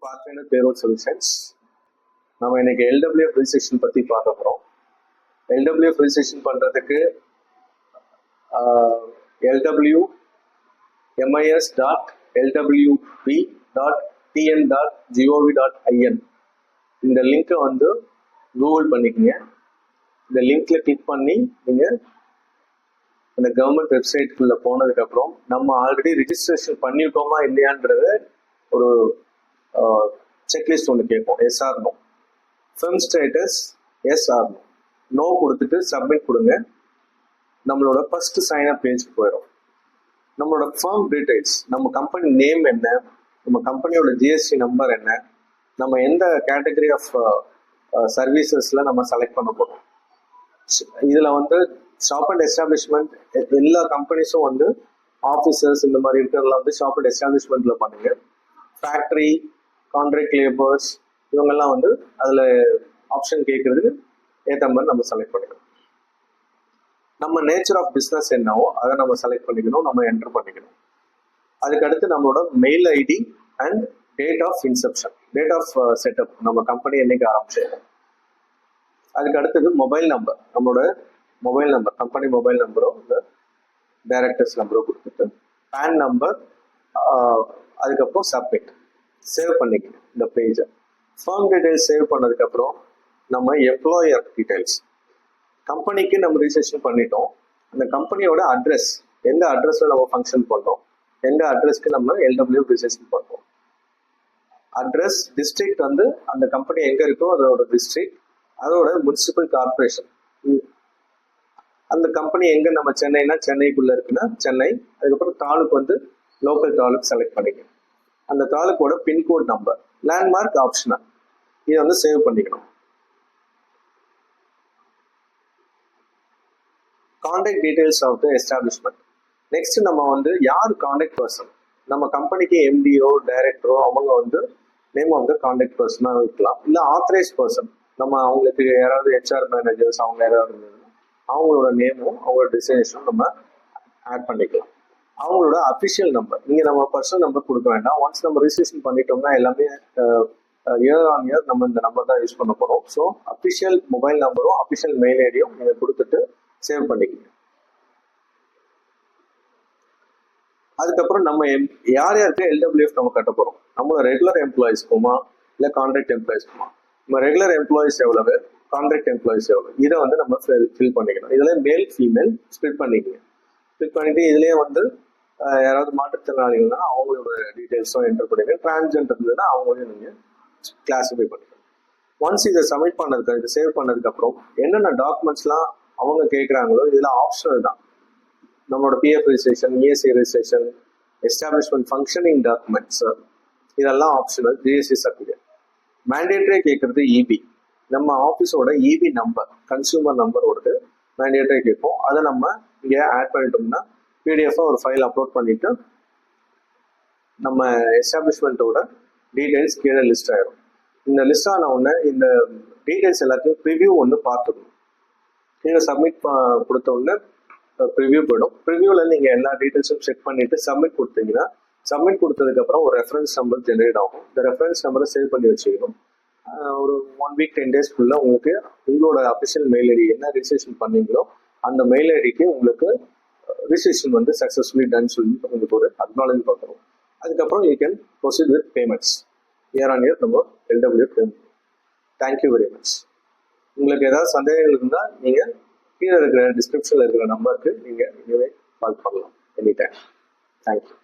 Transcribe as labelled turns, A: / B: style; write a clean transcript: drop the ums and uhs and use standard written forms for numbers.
A: Pathfinder Payroll Solutions. நம்ம இன்னைக்கு LWF registration பத்தி பார்க்க போறோம். LWF registration பண்றதுக்கு lwmis.lwp.tn.gov.in இந்த லிங்கை வந்து கூகுள் பண்ணிக்கங்க. இந்த லிங்க்ல கிளிக் பண்ணி நீங்க அந்த கவர்மெண்ட் வெப்சைட்குள்ள போனதுக்கு அப்புறம் நம்ம ஆல்ரெடி ரிஜிஸ்ட்ரேஷன் பண்ணிட்டோமா இல்லையான்றது ஒரு செக்லிஸ்ட் ஒன்று கேட்போம். Yes or no. Firm status yes or no. No கொடுத்துட்டு சப்மிட் கொடுங்க. நம்மளோட ஃபர்ஸ்ட் சைன் அப் பேஜ் போயிடும். நம்மளோட ஃபார்ம் டீடைல்ஸ், நம்ம கம்பெனி நேம் என்ன, நம்ம கம்பெனியோட ஜிஎஸ்டி நம்பர் என்ன, நம்ம எந்த கேட்டகரி ஆஃப் சர்வீசஸ்ல நம்ம செலக்ட் பண்ண போறோம். இதுல வந்து ஷாப் அண்ட் எஸ்டாப்ளிஷ்மெண்ட் எல்லா கம்பெனிஸும் வந்து ஆஃபீஸர்ஸ் இந்த மாதிரி இருக்கிறதுல வந்து ஷாப் அண்ட் எஸ்டாப்ளிஷ்மெண்ட்ல பண்ணுங்க. ஃபேக்ட்ரி, கான்ட்ராக்ட் லேபர்ஸ் இவங்கெல்லாம் வந்து அதில் ஆப்ஷன் கேட்கறதுக்கு ஏற்ற மாதிரி நம்ம செலக்ட் பண்ணிக்கணும். நம்ம நேச்சர் ஆஃப் பிஸ்னஸ் என்னவோ அதை நம்ம செலக்ட் பண்ணிக்கணும், நம்ம என்டர் பண்ணிக்கணும். அதுக்கடுத்து நம்மளோட mail ID and date of inception, date of setup, நம்ம கம்பெனி என்னைக்கு ஆரம்பிச்சோம். அதுக்கு அடுத்தது மொபைல் நம்பர், நம்மளோட மொபைல் நம்பர், கம்பெனி மொபைல் நம்பரோ இல்லை டைரக்டர்ஸ் நம்பரோ கொடுத்துட்டு பேன் நம்பர், அதுக்கப்புறம் சப்மிட், சேவ் பண்ணிக்கணும் இந்த பேஜை. ஃபார்ம் டீடைல்ஸ் சேவ் பண்ணதுக்கப்புறம் நம்ம எம்ப்ளாயர் டீடைல்ஸ், கம்பெனிக்கு நம்ம ரிஜிஸ்ட்ரேஷன் பண்ணிட்டோம். அந்த கம்பெனியோட அட்ரஸ், எந்த அட்ரஸில் நம்ம ஃபங்க்ஷன் பண்ணுறோம், எந்த அட்ரஸ்க்கு நம்ம LW ரிஜிஸ்ட்ரேஷன் பண்ணுறோம். அட்ரஸ், டிஸ்ட்ரிக்ட் வந்து அந்த கம்பெனி எங்கே இருக்கோ அதோட டிஸ்ட்ரிக்ட், அதோட முனிசிபல் கார்பரேஷன். அந்த கம்பெனி எங்கே, நம்ம சென்னைனா சென்னைக்குள்ளே இருக்குன்னா சென்னை. அதுக்கப்புறம் தாலுக்கு வந்து லோக்கல் தாலுக்கு செலக்ட் பண்ணிக்கணும். அந்த தாலுக்கோட பின்கோட் நம்பர், லேண்ட்மார்க் ஆப்ஷனல், இதை வந்து சேவ் பண்ணிக்கணும். Contact details of the establishment. Next நம்ம வந்து யார் கான்டாக்ட் பர்சன், நம்ம கம்பெனிக்கு MDO டைரக்டரோ அவங்க வந்து நேம் ஆஃப் த கான்டாக்ட் பர்சனாக இருக்கலாம். இல்லை ஆத்தரைஸ் பர்சன், நம்ம அவங்களுக்கு யாராவது HR மேனேஜர்ஸ் அவங்க யாராவது இருந்ததுன்னா அவங்களோட நேமும் அவங்களோட டெசினேஷனும் நம்ம ஆட் பண்ணிக்கலாம். அவங்களோட அஃபிஷியல் நம்பர், நீங்க நம்ம பர்சனல் நம்பர் கொடுக்க வேண்டாம். ஒன்ஸ் நம்ம ரிஜிஸ்ட்ரேஷன் பண்ணிட்டோம்னா எல்லாமே இயர் ஆன் இயர் நம்ம இந்த நம்பர் தான் யூஸ் பண்ண போறோம். ஸோ அஃபிஷியல் மொபைல் நம்பரும் அஃபிஷியல் மெயில் ஐடியும் நீங்க கொடுத்துட்டு சேவ் பண்ணிக்கங்க. அதுக்கப்புறம் நம்ம யார் யாருக்கு LWF நம்ம கட்ட போறோம், நம்மளோட ரெகுலர் எம்ப்ளாயிஸ்க்குமா இல்லை கான்ட்ராக்ட் எம்ப்ளாயிஸ்க்குமா. நம்ம ரெகுலர் எம்ப்ளாயிஸ் எவ்வளவு, கான்ட்ராக்ட் எம்ப்ளாயிஸ் எவ்வளவு, இதை வந்து நம்ம ஃபில் பண்ணிக்கணும். இதுல மேல் ஃபீமேல் ஸ்பிளிட் பண்ணிக்கணும். ஸ்பிளிட் பண்ணிட்டு இதுலயே வந்து யாராவது மாற்றுத்திறனாளிகள்னா அவங்களோட டீடைல்ஸும் என்டர் பண்ணிக்கணும். டிரான்ஸ்ஜெண்டர் இருந்ததுன்னா அவங்களையும் நீங்க கிளாஸிஃபை பண்ணிக்கணும். ஒன்ஸ் இதை சப்மிட் பண்ணதுக்கு, இதை சேவ் பண்ணதுக்கு அப்புறம் என்னென்ன டாக்குமெண்ட்ஸ்லாம் அவங்க கேட்குறாங்களோ இதெல்லாம் ஆப்ஷனல் தான். நம்மளோட PF registration, ESI registration, establishment functioning documents இதெல்லாம் ஆப்ஷனல். GST சர்டிஃபிகேட் மேண்டேட்டரி கேட்கறது. EB, நம்ம ஆஃபீஸோட EB நம்பர், கன்சியூமர் நம்பரோட மேண்டேட்டரி கேட்போம். அதை நம்ம இங்கே ஆட் பண்ணிட்டோம்னா PDF ஒரு ஃபைல் அப்லோட் பண்ணிட்டு நம்ம எஸ்டாப்ளிஷ்மெண்ட்டோட டீடைல்ஸ் கீழே லிஸ்ட் ஆயிடும். இந்த லிஸ்ட் ஆன உடனே இந்த டீடைல்ஸ் எல்லாத்தையும் ப்ரிவ்யூ ஒன்று பார்த்துக்கணும். நீங்கள் சப்மிட் கொடுத்த உடனே ப்ரிவ்யூ போயிடும். ப்ரிவ்யூவில் நீங்கள் எல்லா டீடைல்ஸும் செக் பண்ணிட்டு சப்மிட் கொடுத்தீங்கன்னா, சப்மிட் கொடுத்ததுக்கப்புறம் ஒரு ரெஃபரன்ஸ் நம்பர் ஜென்ரேட் ஆகும். இந்த ரெஃபரன்ஸ் நம்பரை சேவ் பண்ணி வச்சுக்கணும். ஒரு 1 வீக் 10 டேஸ்க்குள்ள உங்களுக்கு உங்களோட அஃபிஷியல் மெயில் ஐடி என்ன ரிஜிஸ்ட்ரேஷன் பண்ணீங்களோ அந்த மெயில் ஐடிக்கு உங்களுக்கு ரிஜிஸ்ட்ரேஷன் வந்து சக்ஸஸ்ஃபுல்லி டன் சொல்லி உங்களுக்கு ஒரு அக்னாலஜ் பார்க்கணும். அதுக்கப்புறம் you can proceed with payments. Year on year நம்ம LWF payment. Thank you very much. உங்களுக்கு ஏதாவது சந்தேகங்கள் இருந்தால் நீங்கள் கீழே இருக்கிற டிஸ்கிரிப்ஷனில் இருக்கிற நம்பருக்கு நீங்கள் இனிமே கால் பண்ணலாம் எனி டைம். தேங்க்யூ.